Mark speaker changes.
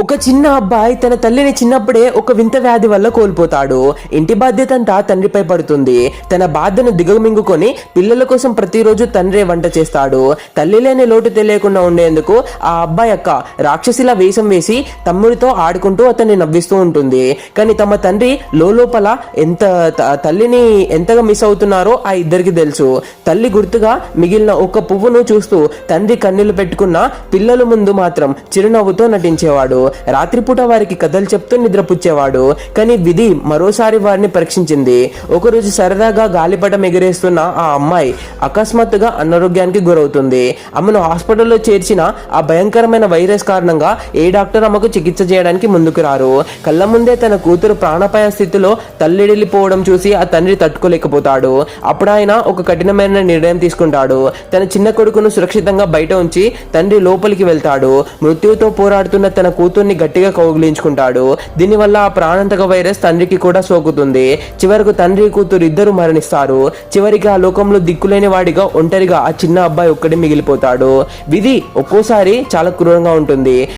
Speaker 1: ఒక చిన్న అబ్బాయి తన తల్లిని చిన్నప్పుడే ఒక వింత వ్యాధి వల్ల కోల్పోతాడు. ఇంటి బాధ్యత అంతా తండ్రిపై పడుతుంది. తన బాధను దిగమింగుకొని పిల్లల కోసం ప్రతిరోజు తండ్రే వంట చేస్తాడు. తల్లి లేని లోటు తెలియకుండా ఉండేందుకు ఆ అబ్బాయి అక్క రాక్షసిలా వేషం వేసి తమ్ముడితో ఆడుకుంటూ అతన్ని నవ్విస్తూ ఉంటుంది. కానీ తమ తండ్రి లోపల తల్లిని ఎంతగా మిస్ అవుతున్నారో ఆ ఇద్దరికి తెలుసు. తల్లి గుర్తుగా మిగిలిన ఒక పువ్వును చూస్తూ తండ్రి కన్నీళ్లు పెట్టుకున్న పిల్లల ముందు మాత్రం చిరునవ్వుతో నటించేవాడు. రాత్రిపూట వారికి కథలు చెప్తూ నిద్రపుచ్చేవాడు. కానీ విధి మరోసారి వారిని పరీక్షించింది. ఒకరోజు సరదాగా గాలిపటం ఎగిరేస్తున్న ఆ అమ్మాయి అకస్మాత్తుగా అనారోగ్యానికి గురవుతుంది. ఆమెను హాస్పిటల్లో చేర్చిన ఆ భయంకరమైన వైరస్ కారణంగా ఏ డాక్టర్ ఆమెకు చికిత్స చేయడానికి ముందుకు రారు. కళ్ళ ముందే తన కూతురు ప్రాణాపాయ స్థితిలో తల్లడిల్లిపోవడం చూసి ఆ తండ్రి తట్టుకోలేకపోతాడు. అప్పుడు ఆయన ఒక కఠినమైన నిర్ణయం తీసుకుంటాడు. తన చిన్న కొడుకును సురక్షితంగా బయట ఉంచి తండ్రి లోపలికి వెళ్తాడు. మృత్యువుతో పోరాడుతున్న తన కూతుర్ని గట్టిగా కౌగిలించుకుంటాడు. దీనివల్ల ఆ ప్రాణాంతక వైరస్ తండ్రికి కూడా సోకుతుంది. చివరకు తండ్రి కూతురు ఇద్దరు మరణిస్తారు. చివరికి ఆ లోకంలో దిక్కులేని వాడిగా ఒంటరిగా ఆ చిన్న అబ్బాయి ఒక్కడే మిగిలిపోతాడు. విధి ఒక్కోసారి చాలా క్రూరంగా ఉంటుంది.